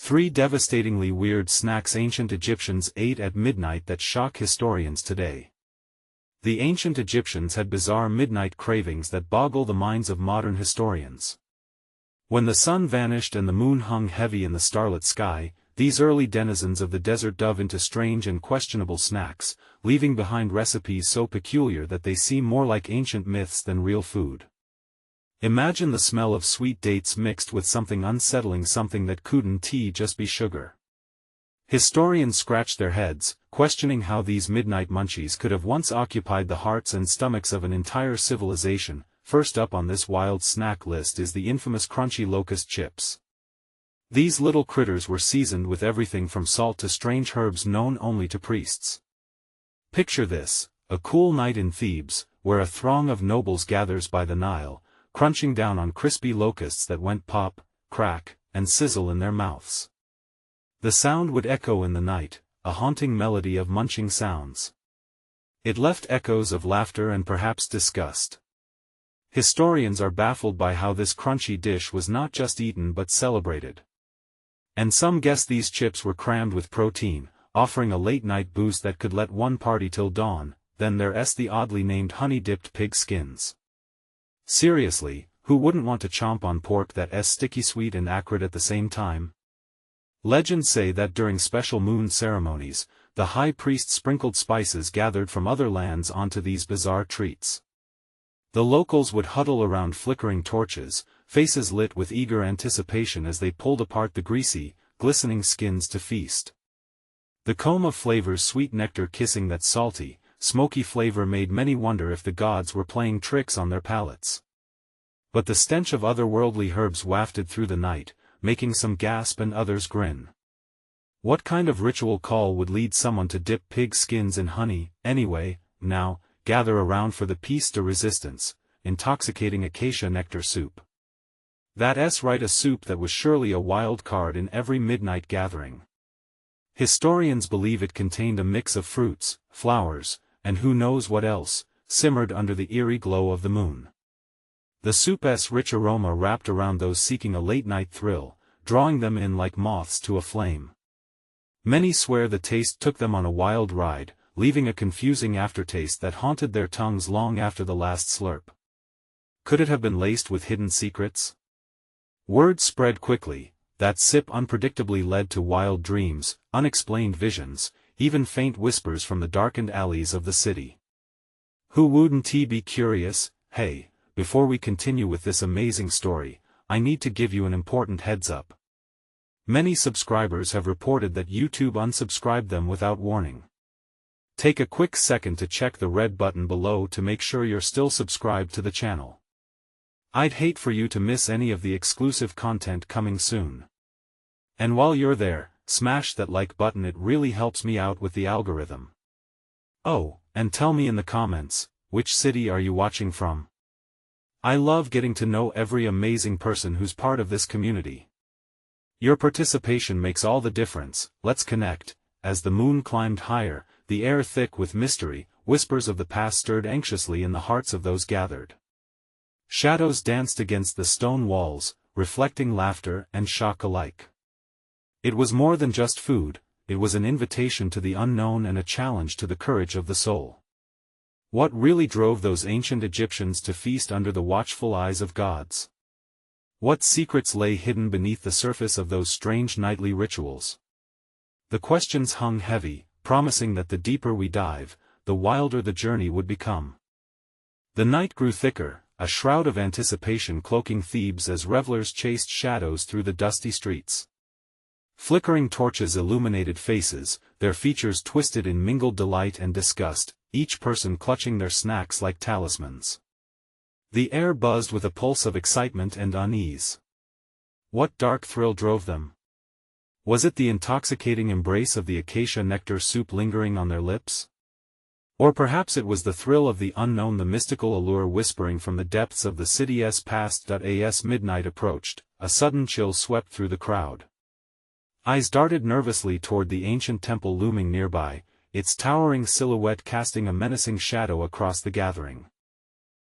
3 devastatingly weird snacks ancient Egyptians ate at midnight that shock historians today. The ancient Egyptians had bizarre midnight cravings that boggle the minds of modern historians. When the sun vanished and the moon hung heavy in the starlit sky, these early denizens of the desert dove into strange and questionable snacks, leaving behind recipes so peculiar that they seem more like ancient myths than real food. Imagine the smell of sweet dates mixed with something unsettling, something that couldn't just be sugar. Historians scratch their heads, questioning how these midnight munchies could have once occupied the hearts and stomachs of an entire civilization. First up on this wild snack list is the infamous crunchy locust chips. These little critters were seasoned with everything from salt to strange herbs known only to priests. Picture this: a cool night in Thebes, where a throng of nobles gathers by the Nile, crunching down on crispy locusts that went pop, crack, and sizzle in their mouths. The sound would echo in the night, a haunting melody of munching sounds. It left echoes of laughter and perhaps disgust. Historians are baffled by how this crunchy dish was not just eaten but celebrated. And some guess these chips were crammed with protein, offering a late-night boost that could let one party till dawn. Then there's the oddly named honey-dipped pig skins. Seriously, who wouldn't want to chomp on pork that's sticky sweet and acrid at the same time? Legends say that during special moon ceremonies, the high priest sprinkled spices gathered from other lands onto these bizarre treats. The locals would huddle around flickering torches, faces lit with eager anticipation as they pulled apart the greasy, glistening skins to feast. The comb of flavors, sweet nectar kissing that salty, smoky flavor made many wonder if the gods were playing tricks on their palates. But the stench of otherworldly herbs wafted through the night, making some gasp and others grin. What kind of ritual call would lead someone to dip pig skins in honey, anyway? Now, gather around for the piece de resistance, intoxicating acacia nectar soup. That's right, a soup that was surely a wild card in every midnight gathering. Historians believe it contained a mix of fruits, flowers, and who knows what else, simmered under the eerie glow of the moon. The soup's rich aroma wrapped around those seeking a late-night thrill, drawing them in like moths to a flame. Many swear the taste took them on a wild ride, leaving a confusing aftertaste that haunted their tongues long after the last slurp. Could it have been laced with hidden secrets? Word spread quickly. That sip unpredictably led to wild dreams, unexplained visions, even faint whispers from the darkened alleys of the city. Who wouldn't be curious? Hey, before we continue with this amazing story, I need to give you an important heads up. Many subscribers have reported that YouTube unsubscribed them without warning. Take a quick second to check the red button below to make sure you're still subscribed to the channel. I'd hate for you to miss any of the exclusive content coming soon. And while you're there, smash that like button, it really helps me out with the algorithm. Oh, and tell me in the comments, which city are you watching from? I love getting to know every amazing person who's part of this community. Your participation makes all the difference. Let's connect. As the moon climbed higher, the air thick with mystery, whispers of the past stirred anxiously in the hearts of those gathered. Shadows danced against the stone walls, reflecting laughter and shock alike. It was more than just food, it was an invitation to the unknown and a challenge to the courage of the soul. What really drove those ancient Egyptians to feast under the watchful eyes of gods? What secrets lay hidden beneath the surface of those strange nightly rituals? The questions hung heavy, promising that the deeper we dive, the wilder the journey would become. The night grew thicker, a shroud of anticipation cloaking Thebes as revelers chased shadows through the dusty streets. Flickering torches illuminated faces, their features twisted in mingled delight and disgust, each person clutching their snacks like talismans. The air buzzed with a pulse of excitement and unease. What dark thrill drove them? Was it the intoxicating embrace of the acacia nectar soup lingering on their lips? Or perhaps it was the thrill of the unknown, the mystical allure whispering from the depths of the city's past. As midnight approached, a sudden chill swept through the crowd. Eyes darted nervously toward the ancient temple looming nearby, its towering silhouette casting a menacing shadow across the gathering.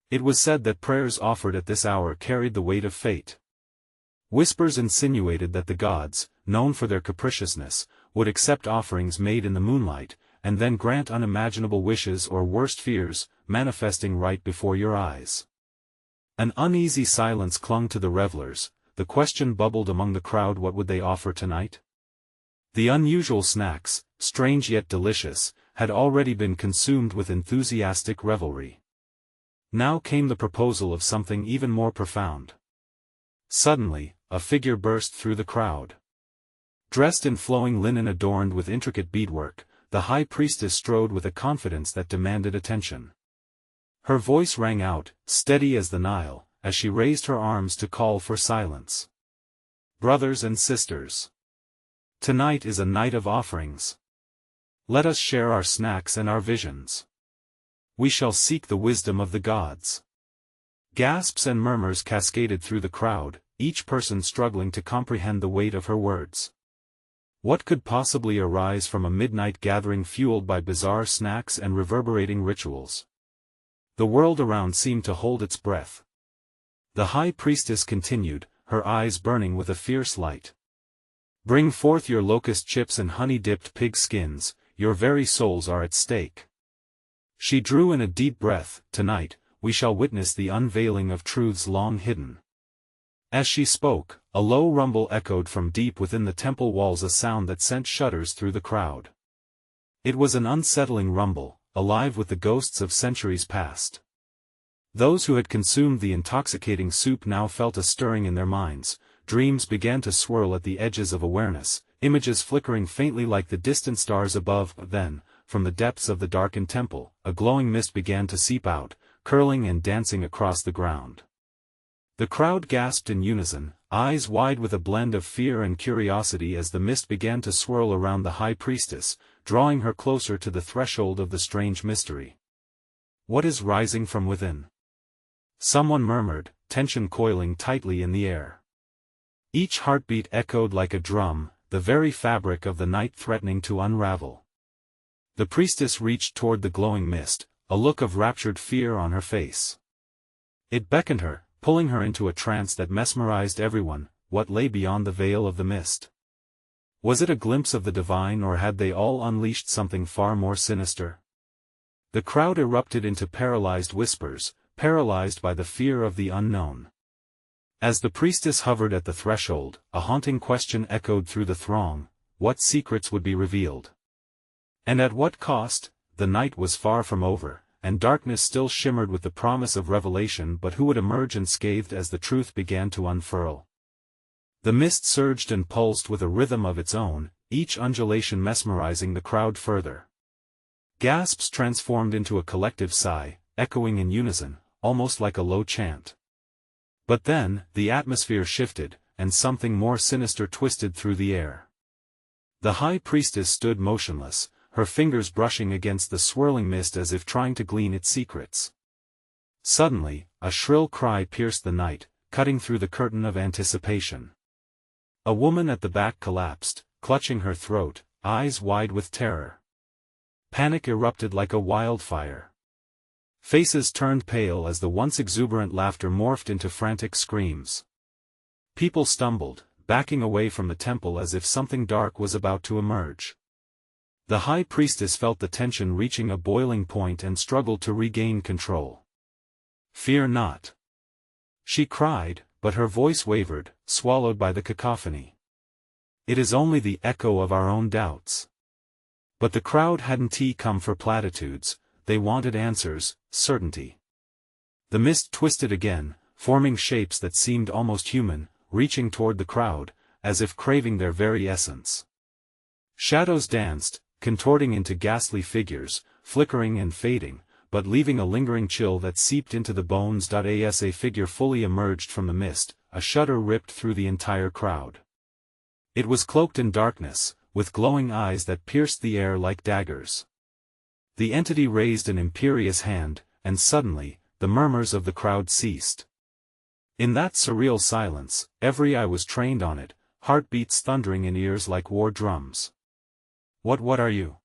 It was said that prayers offered at this hour carried the weight of fate. Whispers insinuated that the gods, known for their capriciousness, would accept offerings made in the moonlight, and then grant unimaginable wishes or worst fears, manifesting right before your eyes. An uneasy silence clung to the revelers. The question bubbled among the crowd: what would they offer tonight? The unusual snacks, strange yet delicious, had already been consumed with enthusiastic revelry. Now came the proposal of something even more profound. Suddenly, a figure burst through the crowd. Dressed in flowing linen adorned with intricate beadwork, the high priestess strode with a confidence that demanded attention. Her voice rang out, steady as the Nile, as she raised her arms to call for silence. Brothers and sisters, tonight is a night of offerings. Let us share our snacks and our visions. We shall seek the wisdom of the gods. Gasps and murmurs cascaded through the crowd, each person struggling to comprehend the weight of her words. What could possibly arise from a midnight gathering fueled by bizarre snacks and reverberating rituals? The world around seemed to hold its breath. The high priestess continued, her eyes burning with a fierce light. Bring forth your locust chips and honey-dipped pig skins, your very souls are at stake. She drew in a deep breath. Tonight, we shall witness the unveiling of truths long hidden. As she spoke, a low rumble echoed from deep within the temple walls, a sound that sent shudders through the crowd. It was an unsettling rumble, alive with the ghosts of centuries past. Those who had consumed the intoxicating soup now felt a stirring in their minds. Dreams began to swirl at the edges of awareness, images flickering faintly like the distant stars above. Then, from the depths of the darkened temple, a glowing mist began to seep out, curling and dancing across the ground. The crowd gasped in unison, eyes wide with a blend of fear and curiosity as the mist began to swirl around the high priestess, drawing her closer to the threshold of the strange mystery. What is rising from within? Someone murmured, tension coiling tightly in the air. Each heartbeat echoed like a drum, the very fabric of the night threatening to unravel. The priestess reached toward the glowing mist, a look of raptured fear on her face. It beckoned her, pulling her into a trance that mesmerized everyone. What lay beyond the veil of the mist? Was it a glimpse of the divine, or had they all unleashed something far more sinister? The crowd erupted into paralyzed whispers, paralyzed by the fear of the unknown. As the priestess hovered at the threshold, a haunting question echoed through the throng: what secrets would be revealed? And at what cost? The night was far from over, and darkness still shimmered with the promise of revelation, but who would emerge unscathed as the truth began to unfurl? The mist surged and pulsed with a rhythm of its own, each undulation mesmerizing the crowd further. Gasps transformed into a collective sigh, echoing in unison, almost like a low chant. But then, the atmosphere shifted, and something more sinister twisted through the air. The high priestess stood motionless, her fingers brushing against the swirling mist as if trying to glean its secrets. Suddenly, a shrill cry pierced the night, cutting through the curtain of anticipation. A woman at the back collapsed, clutching her throat, eyes wide with terror. Panic erupted like a wildfire. Faces turned pale as the once exuberant laughter morphed into frantic screams. People stumbled, backing away from the temple as if something dark was about to emerge. The high priestess felt the tension reaching a boiling point and struggled to regain control. "Fear not," she cried, but her voice wavered, swallowed by the cacophony. "It is only the echo of our own doubts." But the crowd hadn't come for platitudes, they wanted answers, certainty. The mist twisted again, forming shapes that seemed almost human, reaching toward the crowd, as if craving their very essence. Shadows danced, contorting into ghastly figures, flickering and fading, but leaving a lingering chill that seeped into the bones. As a figure fully emerged from the mist, a shudder ripped through the entire crowd. It was cloaked in darkness, with glowing eyes that pierced the air like daggers. The entity raised an imperious hand, and suddenly, the murmurs of the crowd ceased. In that surreal silence, every eye was trained on it, heartbeats thundering in ears like war drums. What are you?"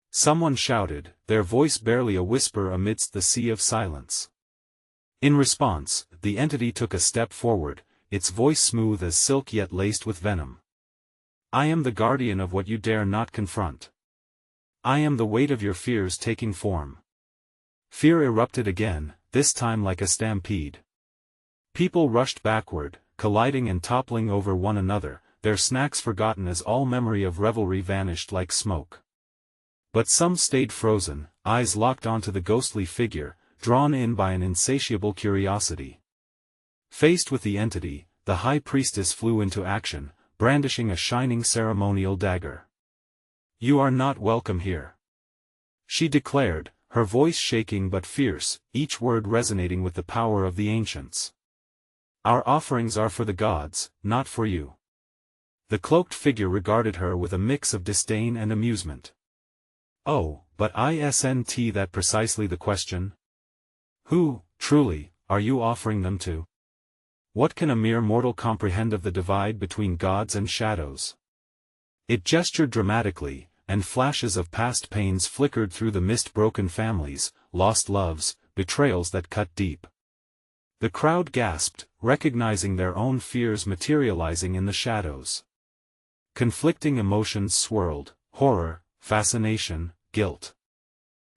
someone shouted, their voice barely a whisper amidst the sea of silence. In response, the entity took a step forward, its voice smooth as silk yet laced with venom. I am the guardian of what you dare not confront. I am the weight of your fears taking form. Fear erupted again, this time like a stampede. People rushed backward, colliding and toppling over one another, their snacks forgotten as all memory of revelry vanished like smoke. But some stayed frozen, eyes locked onto the ghostly figure, drawn in by an insatiable curiosity. Faced with the entity, the high priestess flew into action, brandishing a shining ceremonial dagger. "You are not welcome here," she declared, her voice shaking but fierce, each word resonating with the power of the ancients. "Our offerings are for the gods, not for you." The cloaked figure regarded her with a mix of disdain and amusement. "Oh, but isn't that precisely the question? Who, truly, are you offering them to? What can a mere mortal comprehend of the divide between gods and shadows?" It gestured dramatically, and flashes of past pains flickered through the mist. Broken families, lost loves, betrayals that cut deep. The crowd gasped, recognizing their own fears materializing in the shadows. Conflicting emotions swirled: horror, fascination, guilt.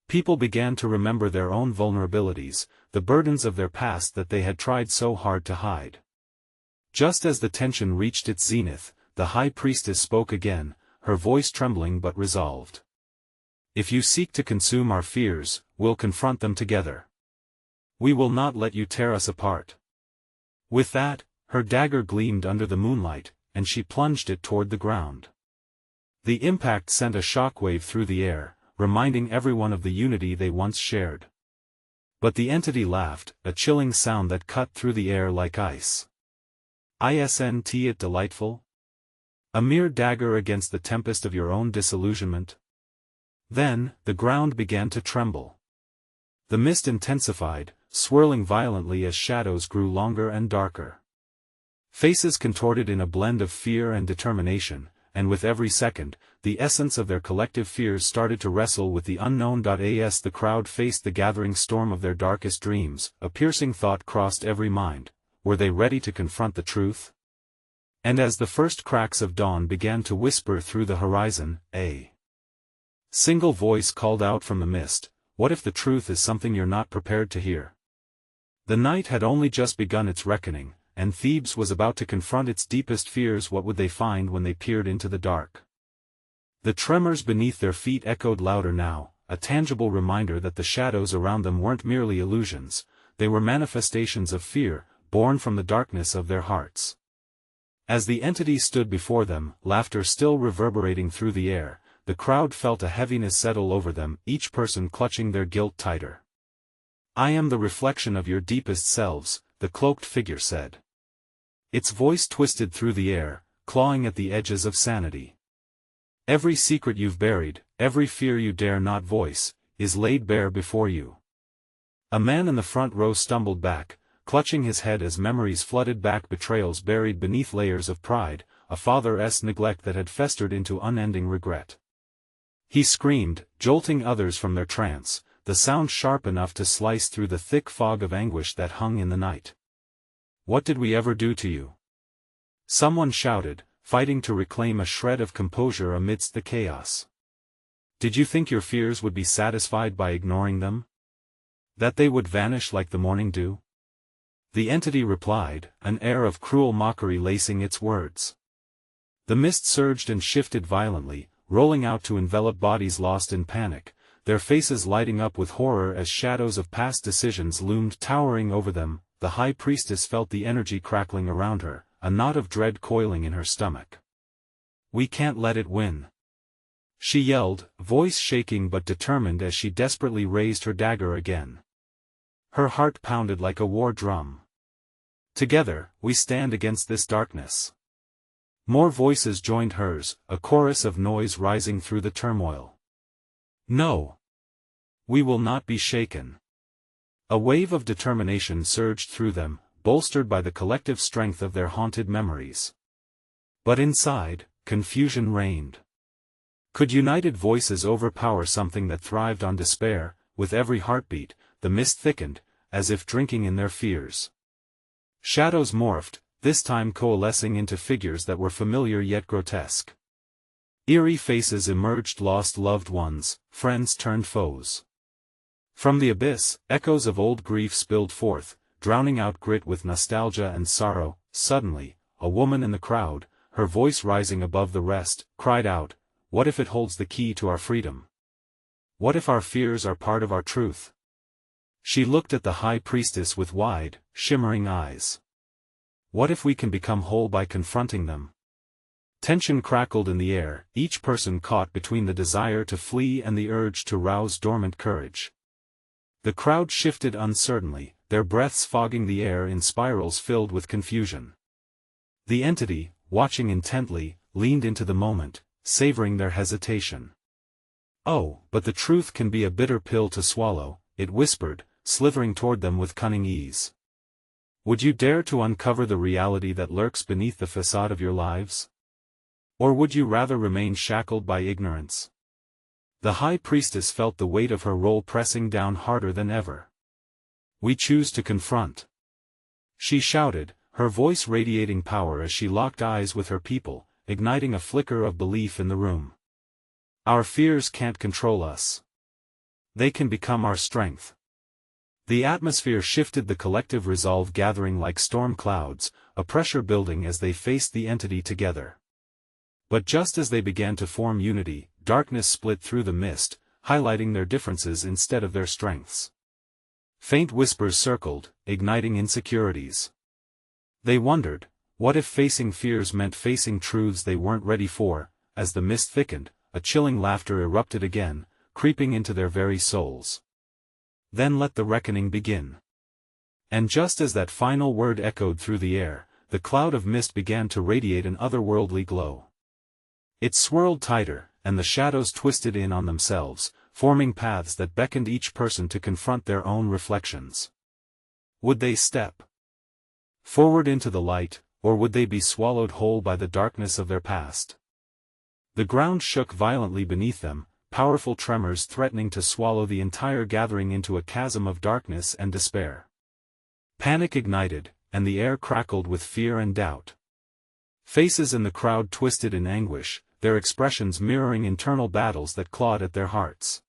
People began to remember their own vulnerabilities, the burdens of their past that they had tried so hard to hide. Just as the tension reached its zenith, the high priestess spoke again, her voice trembling but resolved. "If you seek to consume our fears, we'll confront them together. We will not let you tear us apart." With that, her dagger gleamed under the moonlight, and she plunged it toward the ground. The impact sent a shockwave through the air, reminding everyone of the unity they once shared. But the entity laughed, a chilling sound that cut through the air like ice. "Isn't it delightful? A mere dagger against the tempest of your own disillusionment." Then, the ground began to tremble. The mist intensified, swirling violently as shadows grew longer and darker. Faces contorted in a blend of fear and determination, and with every second, the essence of their collective fears started to wrestle with the unknown. As the crowd faced the gathering storm of their darkest dreams, a piercing thought crossed every mind: were they ready to confront the truth? And as the first cracks of dawn began to whisper through the horizon, a single voice called out from the mist: "What if the truth is something you're not prepared to hear?" The night had only just begun its reckoning, and Thebes was about to confront its deepest fears. What would they find when they peered into the dark? The tremors beneath their feet echoed louder now, a tangible reminder that the shadows around them weren't merely illusions, they were manifestations of fear, born from the darkness of their hearts. As the entity stood before them, laughter still reverberating through the air, the crowd felt a heaviness settle over them, each person clutching their guilt tighter. "I am the reflection of your deepest selves," the cloaked figure said. Its voice twisted through the air, clawing at the edges of sanity. "Every secret you've buried, every fear you dare not voice, is laid bare before you." A man in the front row stumbled back, clutching his head as memories flooded back, betrayals buried beneath layers of pride, a father's neglect that had festered into unending regret. He screamed, jolting others from their trance, the sound sharp enough to slice through the thick fog of anguish that hung in the night. "What did we ever do to you?" Someone shouted, fighting to reclaim a shred of composure amidst the chaos. "Did you think your fears would be satisfied by ignoring them? That they would vanish like the morning dew?" The entity replied, an air of cruel mockery lacing its words. The mist surged and shifted violently, rolling out to envelop bodies lost in panic, their faces lighting up with horror as shadows of past decisions loomed towering over them. The high priestess felt the energy crackling around her, a knot of dread coiling in her stomach. "We can't let it win," she yelled, voice shaking but determined as she desperately raised her dagger again. Her heart pounded like a war drum. "Together, we stand against this darkness." More voices joined hers, a chorus of noise rising through the turmoil. "No! We will not be shaken." A wave of determination surged through them, bolstered by the collective strength of their haunted memories. But inside, confusion reigned. Could united voices overpower something that thrived on despair? With every heartbeat, the mist thickened, as if drinking in their fears. Shadows morphed, this time coalescing into figures that were familiar yet grotesque. Eerie faces emerged, lost loved ones, friends turned foes. From the abyss, echoes of old grief spilled forth, drowning out grit with nostalgia and sorrow. Suddenly, a woman in the crowd, her voice rising above the rest, cried out, "What if it holds the key to our freedom? What if our fears are part of our truth?" She looked at the high priestess with wide, shimmering eyes. "What if we can become whole by confronting them?" Tension crackled in the air, each person caught between the desire to flee and the urge to rouse dormant courage. The crowd shifted uncertainly, their breaths fogging the air in spirals filled with confusion. The entity, watching intently, leaned into the moment, savoring their hesitation. "Oh, but the truth can be a bitter pill to swallow," it whispered, slithering toward them with cunning ease. "Would you dare to uncover the reality that lurks beneath the facade of your lives? Or would you rather remain shackled by ignorance?" The high priestess felt the weight of her role pressing down harder than ever. "We choose to confront," she shouted, her voice radiating power as she locked eyes with her people, igniting a flicker of belief in the room. "Our fears can't control us. They can become our strength." The atmosphere shifted, the collective resolve gathering like storm clouds, a pressure building as they faced the entity together. But just as they began to form unity, darkness split through the mist, highlighting their differences instead of their strengths. Faint whispers circled, igniting insecurities. They wondered, what if facing fears meant facing truths they weren't ready for? As the mist thickened, a chilling laughter erupted again, creeping into their very souls. "Then let the reckoning begin." And just as that final word echoed through the air, the cloud of mist began to radiate an otherworldly glow. It swirled tighter, and the shadows twisted in on themselves, forming paths that beckoned each person to confront their own reflections. Would they step forward into the light, or would they be swallowed whole by the darkness of their past? The ground shook violently beneath them, powerful tremors threatening to swallow the entire gathering into a chasm of darkness and despair. Panic ignited, and the air crackled with fear and doubt. Faces in the crowd twisted in anguish, their expressions mirroring internal battles that clawed at their hearts.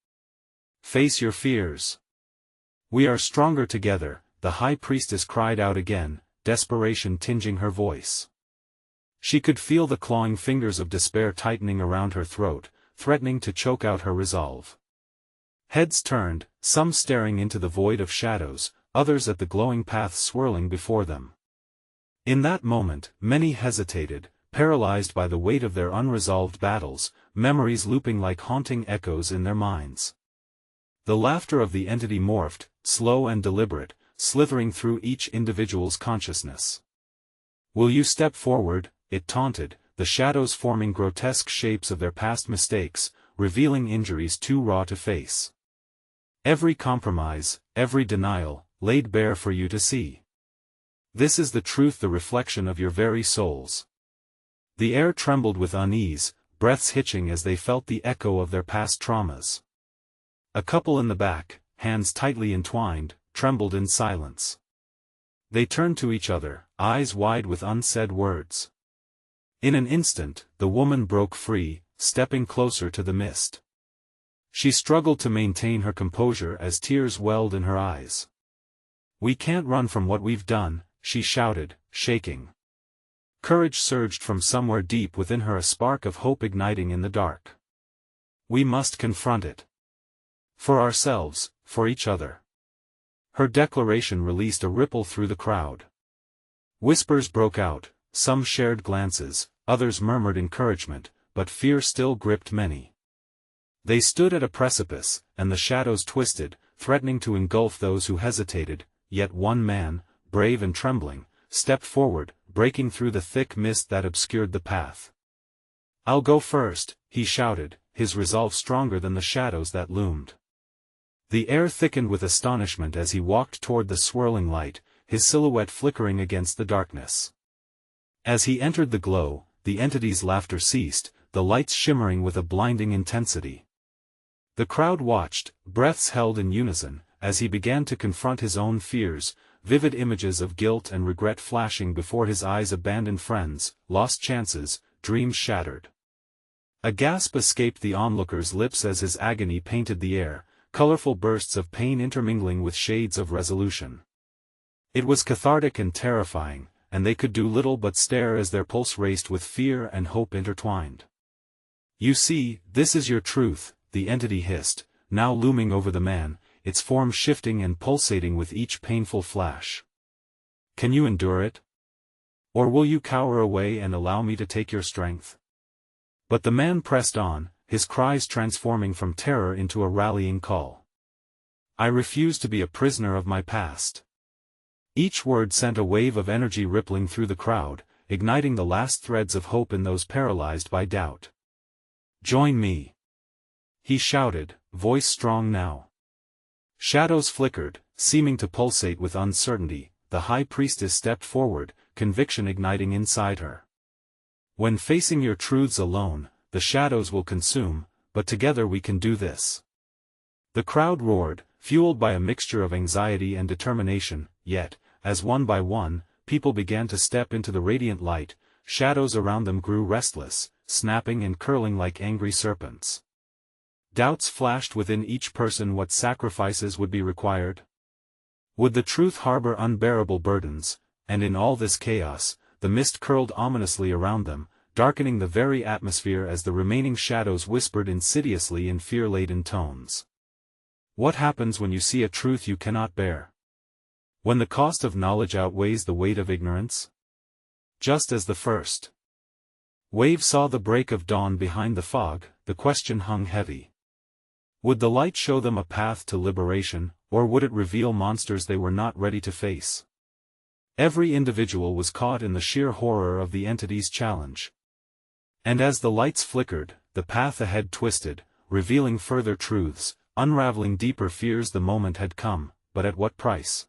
"Face your fears. We are stronger together," the high priestess cried out again, desperation tinging her voice. She could feel the clawing fingers of despair tightening around her throat, threatening to choke out her resolve. Heads turned, some staring into the void of shadows, others at the glowing path swirling before them. In that moment, many hesitated, paralyzed by the weight of their unresolved battles, memories looping like haunting echoes in their minds. The laughter of the entity morphed, slow and deliberate, slithering through each individual's consciousness. "Will you step forward?" it taunted, the shadows forming grotesque shapes of their past mistakes, revealing injuries too raw to face. Every compromise, every denial, laid bare for you to see. This is the truth, the reflection of your very souls. The air trembled with unease, breaths hitching as they felt the echo of their past traumas. A couple in the back, hands tightly entwined, trembled in silence. They turned to each other, eyes wide with unsaid words. In an instant, the woman broke free, stepping closer to the mist. She struggled to maintain her composure as tears welled in her eyes. "We can't run from what we've done," she shouted, shaking. Courage surged from somewhere deep within her, a spark of hope igniting in the dark. "We must confront it. For ourselves, for each other." Her declaration released a ripple through the crowd. Whispers broke out, some shared glances, others murmured encouragement, but fear still gripped many. They stood at a precipice, and the shadows twisted, threatening to engulf those who hesitated, yet one man, brave and trembling, stepped forward, breaking through the thick mist that obscured the path. "I'll go first," he shouted, his resolve stronger than the shadows that loomed. The air thickened with astonishment as he walked toward the swirling light, his silhouette flickering against the darkness. As he entered the glow, the entity's laughter ceased, the lights shimmering with a blinding intensity. The crowd watched, breaths held in unison, as he began to confront his own fears, vivid images of guilt and regret flashing before his eyes, abandoned friends, lost chances, dreams shattered. A gasp escaped the onlooker's lips as his agony painted the air, colorful bursts of pain intermingling with shades of resolution. It was cathartic and terrifying, and they could do little but stare as their pulse raced with fear and hope intertwined. "You see, this is your truth," the entity hissed, now looming over the man, its form shifting and pulsating with each painful flash. "Can you endure it? Or will you cower away and allow me to take your strength?" But the man pressed on, his cries transforming from terror into a rallying call. "I refuse to be a prisoner of my past." Each word sent a wave of energy rippling through the crowd, igniting the last threads of hope in those paralyzed by doubt. "Join me!" he shouted, voice strong now. Shadows flickered, seeming to pulsate with uncertainty. The high priestess stepped forward, conviction igniting inside her. "When facing your truths alone, the shadows will consume, but together we can do this." The crowd roared, fueled by a mixture of anxiety and determination, yet, as one by one, people began to step into the radiant light, shadows around them grew restless, snapping and curling like angry serpents. Doubts flashed within each person. What sacrifices would be required? Would the truth harbor unbearable burdens? And in all this chaos, the mist curled ominously around them, darkening the very atmosphere as the remaining shadows whispered insidiously in fear-laden tones. "What happens when you see a truth you cannot bear? When the cost of knowledge outweighs the weight of ignorance?" Just as the first wave saw the break of dawn behind the fog, the question hung heavy. Would the light show them a path to liberation, or would it reveal monsters they were not ready to face? Every individual was caught in the sheer horror of the entity's challenge. And as the lights flickered, the path ahead twisted, revealing further truths, unraveling deeper fears. The moment had come, but at what price?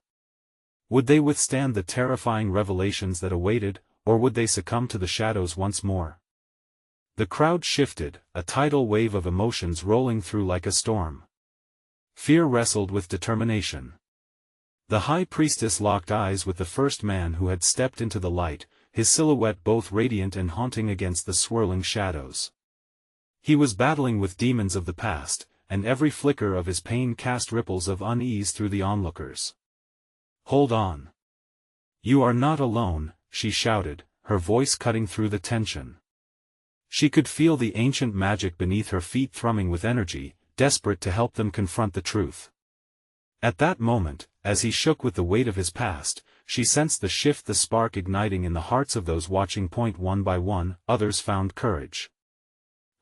Would they withstand the terrifying revelations that awaited, or would they succumb to the shadows once more? The crowd shifted, a tidal wave of emotions rolling through like a storm. Fear wrestled with determination. The high priestess locked eyes with the first man who had stepped into the light, his silhouette both radiant and haunting against the swirling shadows. He was battling with demons of the past, and every flicker of his pain cast ripples of unease through the onlookers. "Hold on. You are not alone," she shouted, her voice cutting through the tension. She could feel the ancient magic beneath her feet thrumming with energy, desperate to help them confront the truth. At that moment, as he shook with the weight of his past, she sensed the shift, the spark igniting in the hearts of those watching. One by one, others found courage.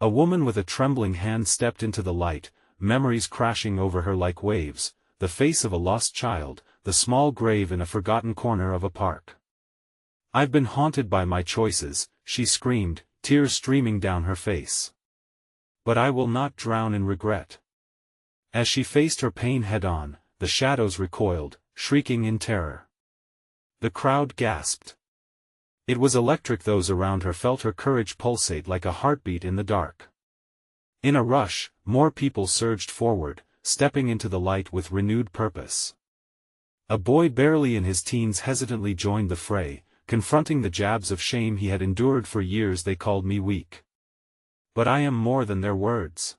A woman with a trembling hand stepped into the light, memories crashing over her like waves, the face of a lost child, the small grave in a forgotten corner of a park. "I've been haunted by my choices," she screamed, tears streaming down her face. "But I will not drown in regret." As she faced her pain head-on, the shadows recoiled, shrieking in terror. The crowd gasped. It was electric. Those around her felt her courage pulsate like a heartbeat in the dark. In a rush, more people surged forward, stepping into the light with renewed purpose. A boy barely in his teens hesitantly joined the fray, confronting the jabs of shame he had endured for years. "They called me weak. But I am more than their words."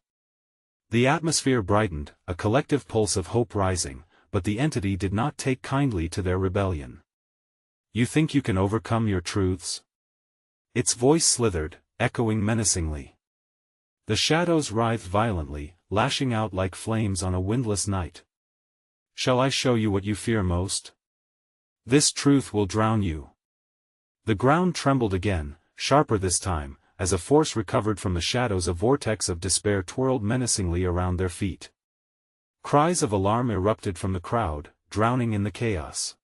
The atmosphere brightened, a collective pulse of hope rising, but the entity did not take kindly to their rebellion. "You think you can overcome your truths?" Its voice slithered, echoing menacingly. The shadows writhed violently, lashing out like flames on a windless night. "Shall I show you what you fear most? This truth will drown you." The ground trembled again, sharper this time, as a force recovered from the shadows. A vortex of despair twirled menacingly around their feet. Cries of alarm erupted from the crowd, drowning in the chaos.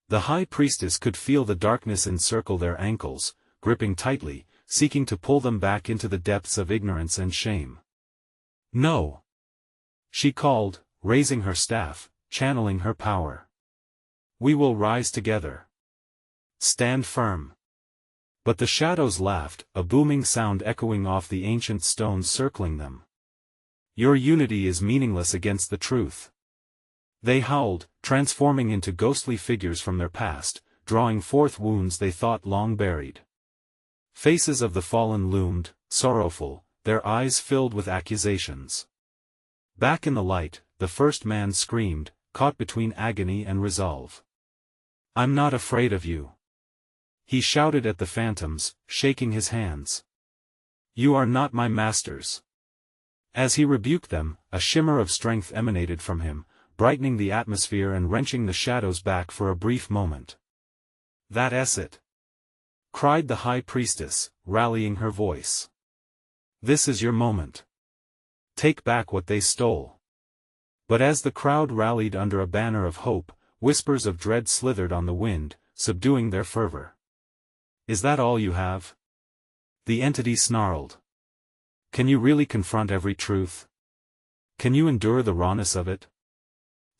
The high priestess could feel the darkness encircle their ankles, gripping tightly, seeking to pull them back into the depths of ignorance and shame. "No!" she called, raising her staff, channeling her power. "We will rise together. Stand firm." But the shadows laughed, a booming sound echoing off the ancient stones circling them. "Your unity is meaningless against the truth." They howled, transforming into ghostly figures from their past, drawing forth wounds they thought long buried. Faces of the fallen loomed, sorrowful, their eyes filled with accusations. Back in the light, the first man screamed, caught between agony and resolve. "I'm not afraid of you," he shouted at the phantoms, shaking his hands. "You are not my masters." As he rebuked them, a shimmer of strength emanated from him, brightening the atmosphere and wrenching the shadows back for a brief moment. "That's it!" cried the high priestess, rallying her voice. "This is your moment. Take back what they stole." But as the crowd rallied under a banner of hope, whispers of dread slithered on the wind, subduing their fervor. "Is that all you have?" the entity snarled. "Can you really confront every truth? Can you endure the rawness of it?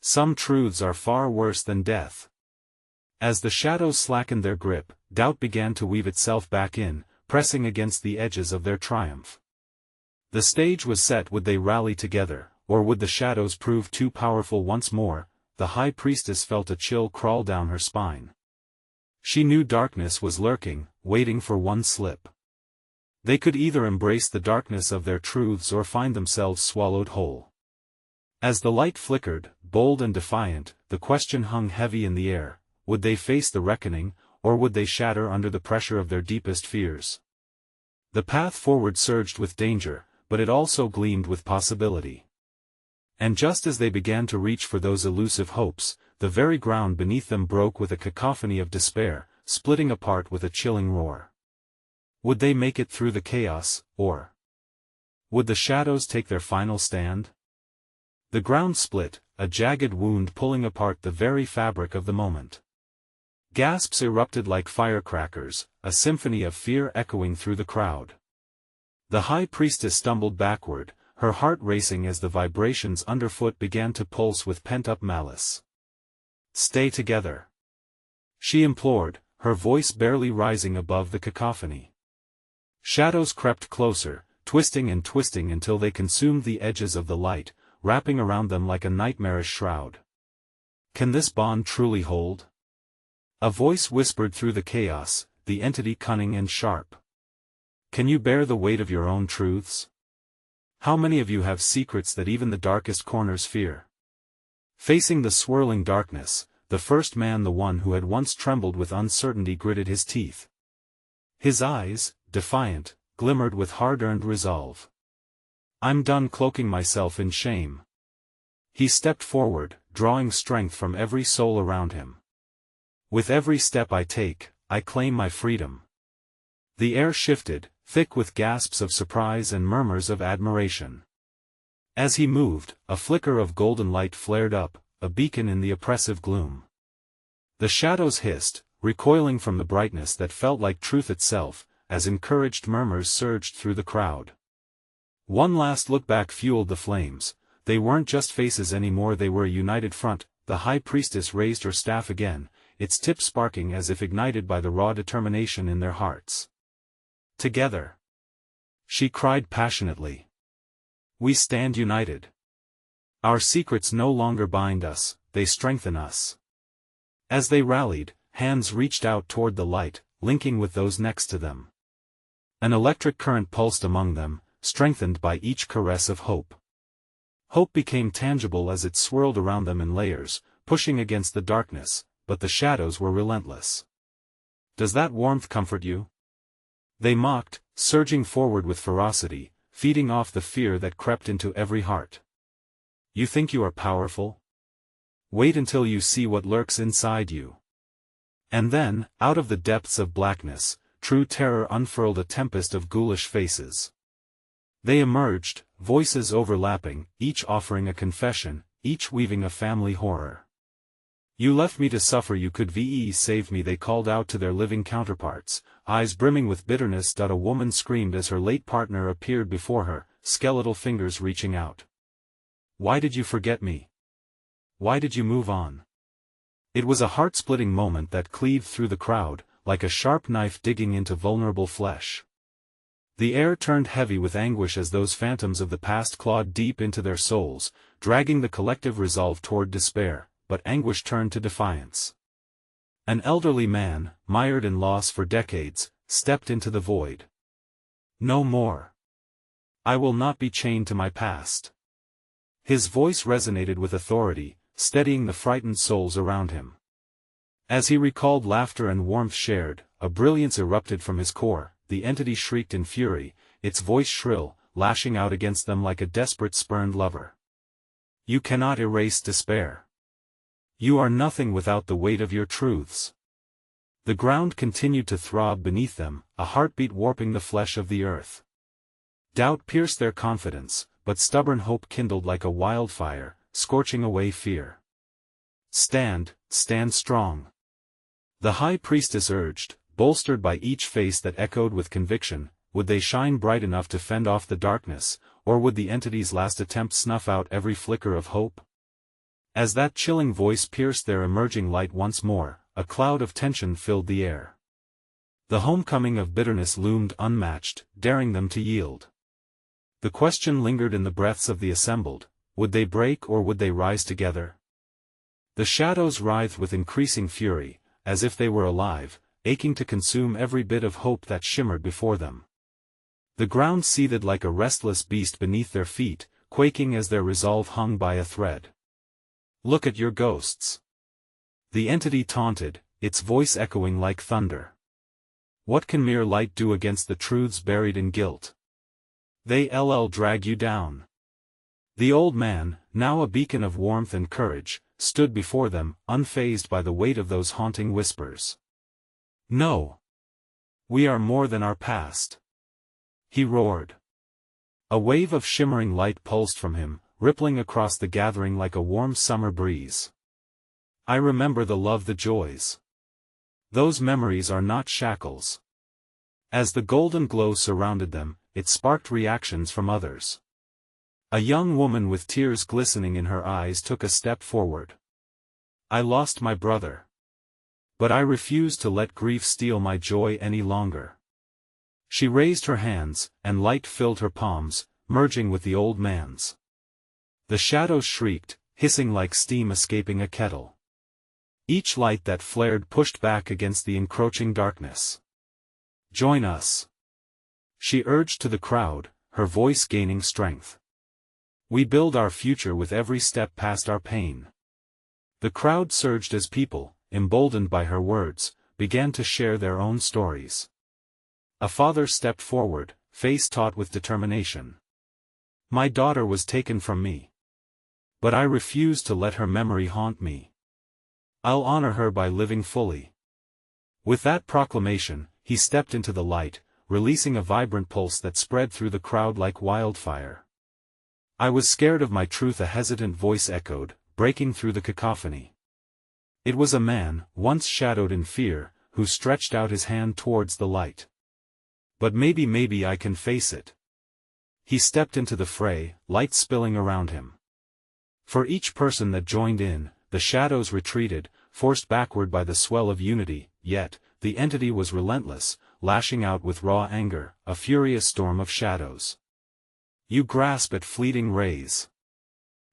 Some truths are far worse than death." As the shadows slackened their grip, doubt began to weave itself back in, pressing against the edges of their triumph. The stage was set. Would they rally together, or would the shadows prove too powerful once more? The high priestess felt a chill crawl down her spine. She knew darkness was lurking, waiting for one slip. They could either embrace the darkness of their truths or find themselves swallowed whole. As the light flickered, bold and defiant, the question hung heavy in the air: would they face the reckoning, or would they shatter under the pressure of their deepest fears? The path forward surged with danger, but it also gleamed with possibility. And just as they began to reach for those elusive hopes, the very ground beneath them broke with a cacophony of despair, splitting apart with a chilling roar. Would they make it through the chaos, or would the shadows take their final stand? The ground split, a jagged wound pulling apart the very fabric of the moment. Gasps erupted like firecrackers, a symphony of fear echoing through the crowd. The high priestess stumbled backward, her heart racing as the vibrations underfoot began to pulse with pent-up malice. "Stay together," she implored, her voice barely rising above the cacophony. Shadows crept closer, twisting and twisting until they consumed the edges of the light, wrapping around them like a nightmarish shroud. "Can this bond truly hold?" a voice whispered through the chaos, the entity cunning and sharp. "Can you bear the weight of your own truths? How many of you have secrets that even the darkest corners fear?" Facing the swirling darkness, the first man, the one who had once trembled with uncertainty, gritted his teeth. His eyes, defiant, glimmered with hard-earned resolve. "I'm done cloaking myself in shame." He stepped forward, drawing strength from every soul around him. "With every step I take, I claim my freedom." The air shifted, thick with gasps of surprise and murmurs of admiration. As he moved, a flicker of golden light flared up, a beacon in the oppressive gloom. The shadows hissed, recoiling from the brightness that felt like truth itself, as encouraged murmurs surged through the crowd. One last look back fueled the flames. They weren't just faces anymore, they were a united front. The high priestess raised her staff again, its tip sparking as if ignited by the raw determination in their hearts. "Together," she cried passionately. "We stand united. Our secrets no longer bind us, they strengthen us." As they rallied, hands reached out toward the light, linking with those next to them. An electric current pulsed among them, strengthened by each caress of hope. Hope became tangible as it swirled around them in layers, pushing against the darkness, but the shadows were relentless. "Does that warmth comfort you?" they mocked, surging forward with ferocity, feeding off the fear that crept into every heart. "You think you are powerful? Wait until you see what lurks inside you." And then, out of the depths of blackness, true terror unfurled a tempest of ghoulish faces. They emerged, voices overlapping, each offering a confession, each weaving a family horror. "You left me to suffer, you could save me," they called out to their living counterparts, eyes brimming with bitterness. A woman screamed as her late partner appeared before her, skeletal fingers reaching out. "Why did you forget me? Why did you move on?" It was a heart-splitting moment that cleaved through the crowd, like a sharp knife digging into vulnerable flesh. The air turned heavy with anguish as those phantoms of the past clawed deep into their souls, dragging the collective resolve toward despair, but anguish turned to defiance. An elderly man, mired in loss for decades, stepped into the void. No more. I will not be chained to my past. His voice resonated with authority, steadying the frightened souls around him. As he recalled laughter and warmth shared, a brilliance erupted from his core. The entity shrieked in fury, its voice shrill, lashing out against them like a desperate spurned lover. You cannot erase despair. You are nothing without the weight of your truths. The ground continued to throb beneath them, a heartbeat warping the flesh of the earth. Doubt pierced their confidence, but stubborn hope kindled like a wildfire, scorching away fear. Stand strong. The high priestess urged, bolstered by each face that echoed with conviction. Would they shine bright enough to fend off the darkness, or would the entity's last attempt snuff out every flicker of hope? As that chilling voice pierced their emerging light once more, a cloud of tension filled the air. The homecoming of bitterness loomed unmatched, daring them to yield. The question lingered in the breaths of the assembled: would they break or would they rise together? The shadows writhed with increasing fury, as if they were alive, aching to consume every bit of hope that shimmered before them. The ground seethed like a restless beast beneath their feet, quaking as their resolve hung by a thread. Look at your ghosts. The entity taunted, its voice echoing like thunder. What can mere light do against the truths buried in guilt? They'll drag you down. The old man, now a beacon of warmth and courage, stood before them, unfazed by the weight of those haunting whispers. No. We are more than our past. He roared. A wave of shimmering light pulsed from him, rippling across the gathering like a warm summer breeze. I remember the love, the joys. Those memories are not shackles. As the golden glow surrounded them, it sparked reactions from others. A young woman with tears glistening in her eyes took a step forward. I lost my brother. But I refuse to let grief steal my joy any longer. She raised her hands, and light filled her palms, merging with the old man's. The shadows shrieked, hissing like steam escaping a kettle. Each light that flared pushed back against the encroaching darkness. Join us. She urged to the crowd, her voice gaining strength. We build our future with every step past our pain. The crowd surged as people, emboldened by her words, began to share their own stories. A father stepped forward, face taut with determination. My daughter was taken from me. But I refuse to let her memory haunt me. I'll honor her by living fully. With that proclamation, he stepped into the light, releasing a vibrant pulse that spread through the crowd like wildfire. I was scared of my truth, a hesitant voice echoed, breaking through the cacophony. It was a man, once shadowed in fear, who stretched out his hand towards the light. But maybe I can face it. He stepped into the fray, light spilling around him. For each person that joined in, the shadows retreated, forced backward by the swell of unity, yet, the entity was relentless, lashing out with raw anger, a furious storm of shadows. You grasp at fleeting rays.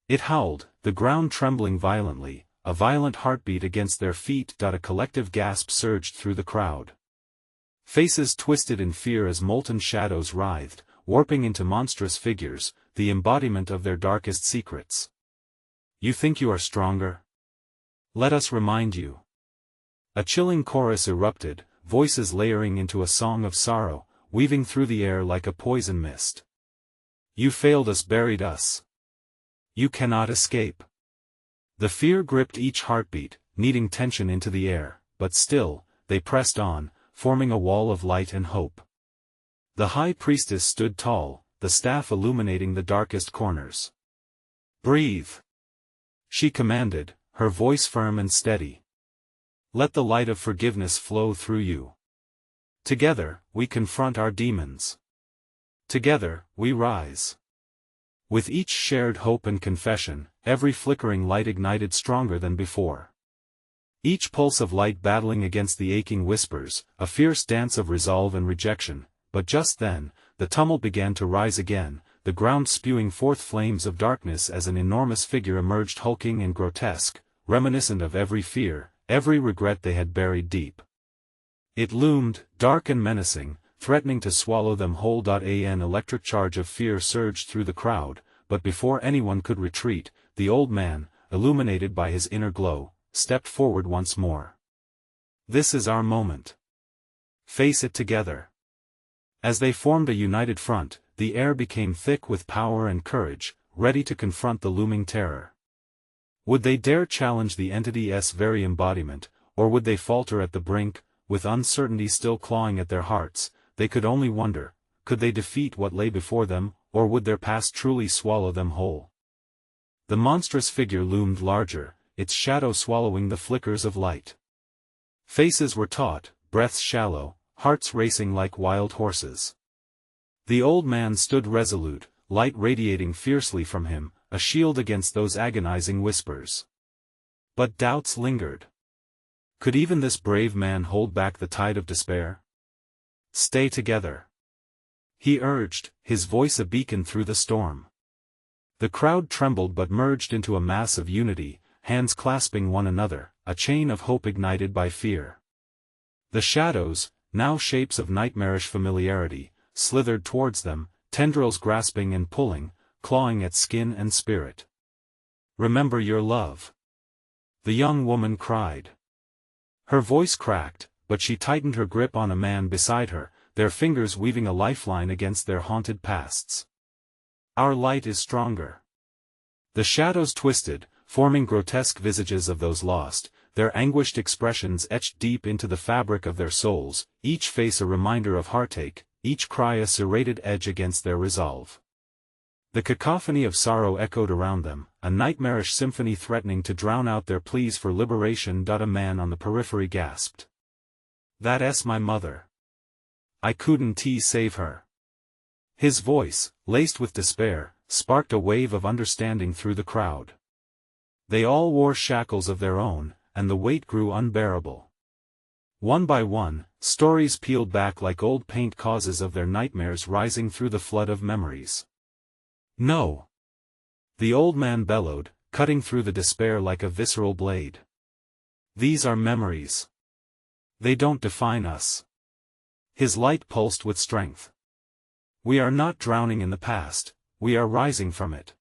It howled, the ground trembling violently, a violent heartbeat against their feet. A collective gasp surged through the crowd. Faces twisted in fear as molten shadows writhed, warping into monstrous figures, the embodiment of their darkest secrets. You think you are stronger? Let us remind you. A chilling chorus erupted, voices layering into a song of sorrow, weaving through the air like a poison mist. You failed us, buried us. You cannot escape. The fear gripped each heartbeat, kneading tension into the air, but still, they pressed on, forming a wall of light and hope. The high priestess stood tall, the staff illuminating the darkest corners. Breathe. She commanded, her voice firm and steady. Let the light of forgiveness flow through you. Together, we confront our demons. Together, we rise. With each shared hope and confession, every flickering light ignited stronger than before. Each pulse of light battling against the aching whispers, a fierce dance of resolve and rejection, but just then, the tumult began to rise again, the ground spewing forth flames of darkness as an enormous figure emerged, hulking and grotesque, reminiscent of every fear, every regret they had buried deep. It loomed, dark and menacing, threatening to swallow them whole. An electric charge of fear surged through the crowd, but before anyone could retreat, the old man, illuminated by his inner glow, stepped forward once more. "This is our moment. Face it together." As they formed a united front, the air became thick with power and courage, ready to confront the looming terror. Would they dare challenge the entity's very embodiment, or would they falter at the brink, with uncertainty still clawing at their hearts? They could only wonder. Could they defeat what lay before them, or would their past truly swallow them whole? The monstrous figure loomed larger, its shadow swallowing the flickers of light. Faces were taut, breaths shallow, hearts racing like wild horses. The old man stood resolute, light radiating fiercely from him, a shield against those agonizing whispers. But doubts lingered. Could even this brave man hold back the tide of despair? "Stay together," he urged, his voice a beacon through the storm. The crowd trembled but merged into a mass of unity, hands clasping one another, a chain of hope ignited by fear. The shadows, now shapes of nightmarish familiarity, slithered towards them, tendrils grasping and pulling, clawing at skin and spirit. "Remember your love," the young woman cried. Her voice cracked, but she tightened her grip on a man beside her, their fingers weaving a lifeline against their haunted pasts. "Our light is stronger." The shadows twisted, forming grotesque visages of those lost, their anguished expressions etched deep into the fabric of their souls, each face a reminder of heartache, each cry a serrated edge against their resolve. The cacophony of sorrow echoed around them, a nightmarish symphony threatening to drown out their pleas for liberation. A man on the periphery gasped. "That's my mother. I couldn't save her." His voice, laced with despair, sparked a wave of understanding through the crowd. They all wore shackles of their own, and the weight grew unbearable. One by one, stories peeled back like old paint, causes of their nightmares rising through the flood of memories. "No!" the old man bellowed, cutting through the despair like a visceral blade. "These are memories. They don't define us." His light pulsed with strength. "We are not drowning in the past, we are rising from it."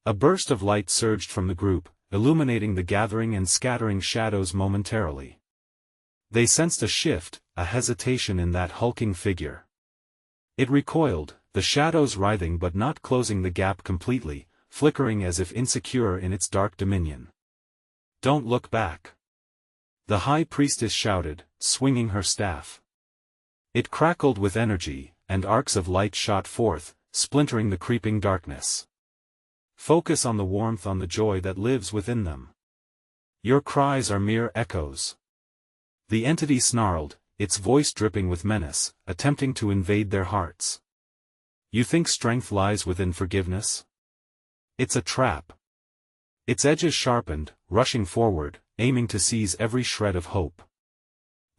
A burst of light surged from the group, illuminating the gathering and scattering shadows momentarily. They sensed a shift, a hesitation in that hulking figure. It recoiled, the shadows writhing but not closing the gap completely, flickering as if insecure in its dark dominion. "Don't look back," the high priestess shouted, swinging her staff. It crackled with energy, and arcs of light shot forth, splintering the creeping darkness. "Focus on the warmth, on the joy that lives within them. Your cries are mere echoes." The entity snarled, its voice dripping with menace, attempting to invade their hearts. "You think strength lies within forgiveness? It's a trap." Its edges sharpened, rushing forward, aiming to seize every shred of hope.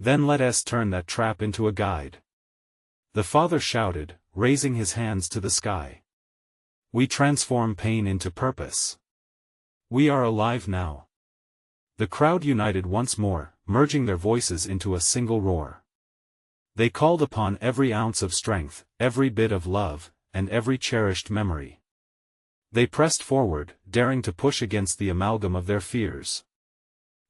"Then let us turn that trap into a guide," the father shouted, raising his hands to the sky. "We transform pain into purpose. We are alive now." The crowd united once more, merging their voices into a single roar. They called upon every ounce of strength, every bit of love, and every cherished memory. They pressed forward, daring to push against the amalgam of their fears.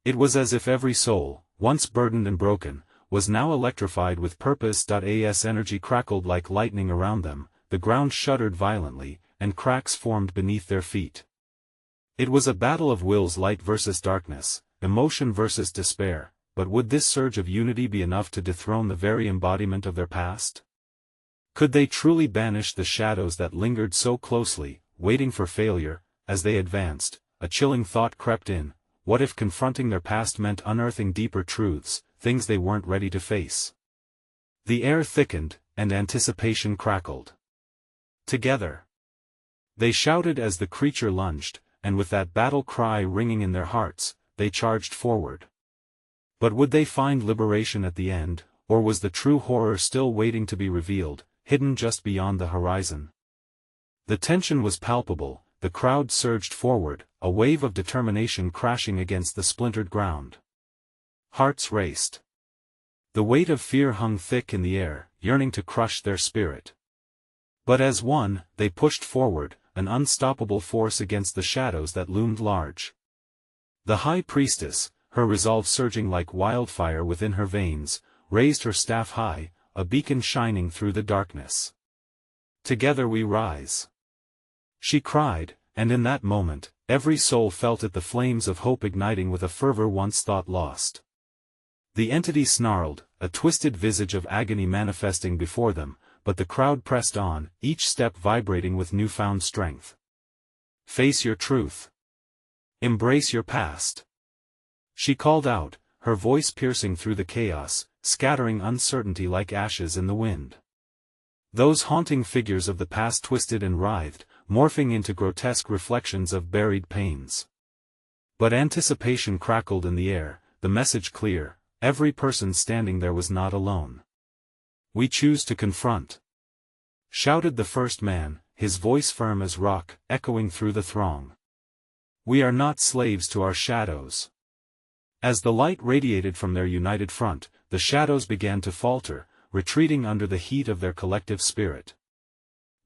It was as if every soul, once burdened and broken, was now electrified with purpose. As energy crackled like lightning around them, the ground shuddered violently, and cracks formed beneath their feet. It was a battle of wills, light versus darkness, emotion versus despair, but would this surge of unity be enough to dethrone the very embodiment of their past? Could they truly banish the shadows that lingered so closely, waiting for failure? As they advanced, a chilling thought crept in: what if confronting their past meant unearthing deeper truths, things they weren't ready to face? The air thickened, and anticipation crackled. "Together!" they shouted as the creature lunged, and with that battle cry ringing in their hearts, they charged forward. But would they find liberation at the end, or was the true horror still waiting to be revealed, hidden just beyond the horizon? The tension was palpable, the crowd surged forward, a wave of determination crashing against the splintered ground. Hearts raced. The weight of fear hung thick in the air, yearning to crush their spirit. But as one, they pushed forward, an unstoppable force against the shadows that loomed large. The high priestess, her resolve surging like wildfire within her veins, raised her staff high, a beacon shining through the darkness. "Together we rise," she cried, and in that moment, every soul felt it, the flames of hope igniting with a fervor once thought lost. The entity snarled, a twisted visage of agony manifesting before them, but the crowd pressed on, each step vibrating with newfound strength. "Face your truth. Embrace your past," she called out, her voice piercing through the chaos, scattering uncertainty like ashes in the wind. Those haunting figures of the past twisted and writhed, morphing into grotesque reflections of buried pains. But anticipation crackled in the air, the message clear: every person standing there was not alone. "We choose to confront," shouted the first man, his voice firm as rock, echoing through the throng. "We are not slaves to our shadows." As the light radiated from their united front, the shadows began to falter, retreating under the heat of their collective spirit.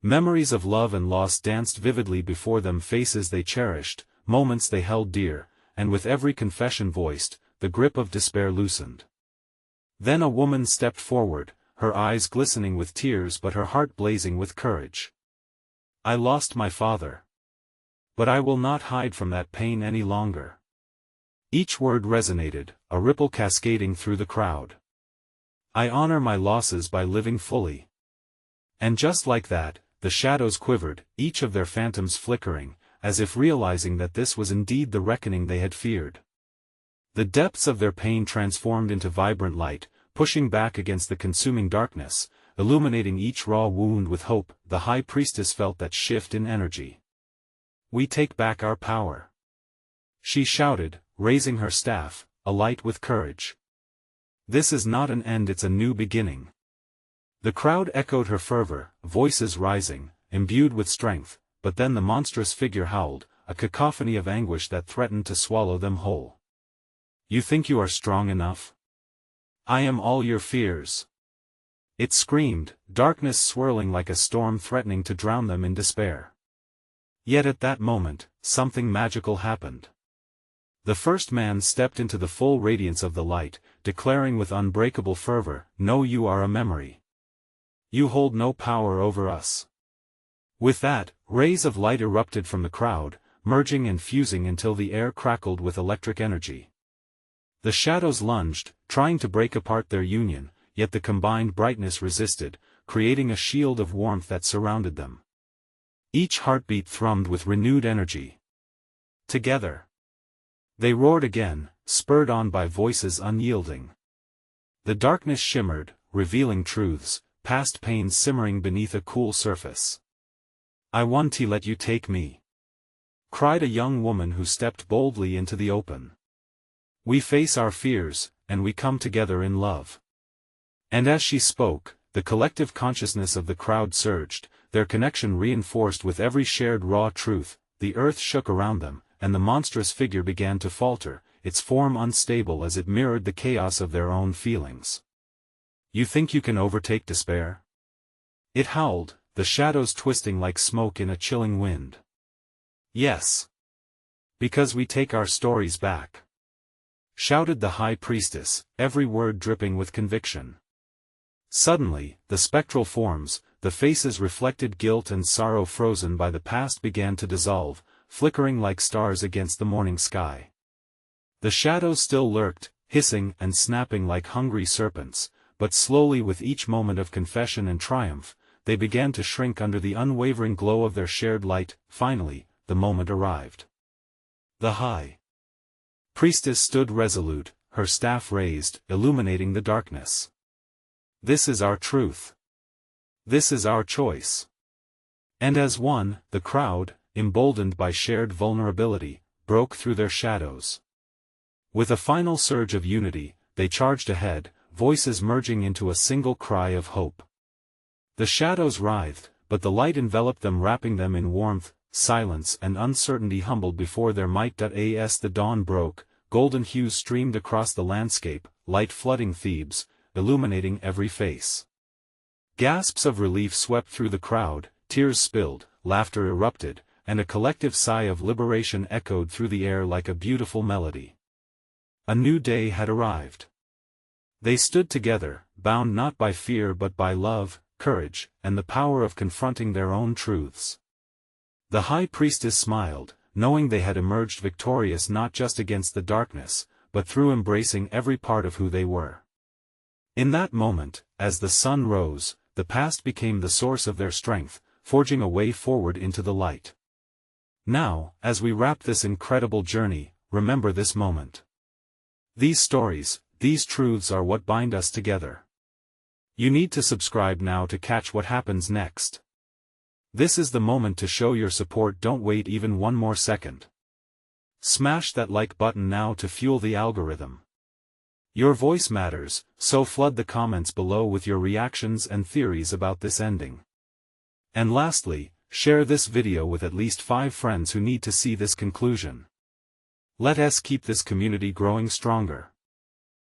Memories of love and loss danced vividly before them, faces they cherished, moments they held dear, and with every confession voiced, the grip of despair loosened. Then a woman stepped forward, her eyes glistening with tears but her heart blazing with courage. "I lost my father. But I will not hide from that pain any longer." Each word resonated, a ripple cascading through the crowd. "I honor my losses by living fully." And just like that, the shadows quivered, each of their phantoms flickering, as if realizing that this was indeed the reckoning they had feared. The depths of their pain transformed into vibrant light, pushing back against the consuming darkness, illuminating each raw wound with hope. The high priestess felt that shift in energy. "We take back our power," she shouted, raising her staff, alight with courage. "This is not an end, it's a new beginning." The crowd echoed her fervor, voices rising, imbued with strength, but then the monstrous figure howled, a cacophony of anguish that threatened to swallow them whole. "You think you are strong enough? I am all your fears," it screamed, darkness swirling like a storm threatening to drown them in despair. Yet at that moment, something magical happened. The first man stepped into the full radiance of the light, declaring with unbreakable fervor, "No, you are a memory. You hold no power over us." With that, rays of light erupted from the crowd, merging and fusing until the air crackled with electric energy. The shadows lunged, trying to break apart their union, yet the combined brightness resisted, creating a shield of warmth that surrounded them. Each heartbeat thrummed with renewed energy. Together, they roared again, spurred on by voices unyielding. The darkness shimmered, revealing truths, past pains simmering beneath a cool surface. "I want to let you take me," cried a young woman who stepped boldly into the open. "We face our fears, and we come together in love." And as she spoke, the collective consciousness of the crowd surged, their connection reinforced with every shared raw truth. The earth shook around them, and the monstrous figure began to falter, its form unstable as it mirrored the chaos of their own feelings. "You think you can overtake despair?" it howled, the shadows twisting like smoke in a chilling wind. "Yes. Because we take our stories back," shouted the high priestess, every word dripping with conviction. Suddenly, the spectral forms, the faces reflected guilt and sorrow frozen by the past, began to dissolve, flickering like stars against the morning sky. The shadows still lurked, hissing and snapping like hungry serpents, but slowly, with each moment of confession and triumph, they began to shrink under the unwavering glow of their shared light. Finally, the moment arrived. The high priestess stood resolute, her staff raised, illuminating the darkness. "This is our truth. This is our choice." And as one, the crowd, emboldened by shared vulnerability, broke through their shadows. With a final surge of unity, they charged ahead, voices merging into a single cry of hope. The shadows writhed, but the light enveloped them, wrapping them in warmth. Silence and uncertainty humbled before their might. As the dawn broke, golden hues streamed across the landscape, light flooding Thebes, illuminating every face. Gasps of relief swept through the crowd, tears spilled, laughter erupted, and a collective sigh of liberation echoed through the air like a beautiful melody. A new day had arrived. They stood together, bound not by fear but by love, courage, and the power of confronting their own truths. The high priestess smiled, knowing they had emerged victorious not just against the darkness, but through embracing every part of who they were. In that moment, as the sun rose, the past became the source of their strength, forging a way forward into the light. Now, as we wrap this incredible journey, remember this moment. These stories, these truths are what bind us together. You need to subscribe now to catch what happens next. This is the moment to show your support. Don't wait even one more second. Smash that like button now to fuel the algorithm. Your voice matters, so flood the comments below with your reactions and theories about this ending. And lastly, share this video with at least 5 friends who need to see this conclusion. Let us keep this community growing stronger.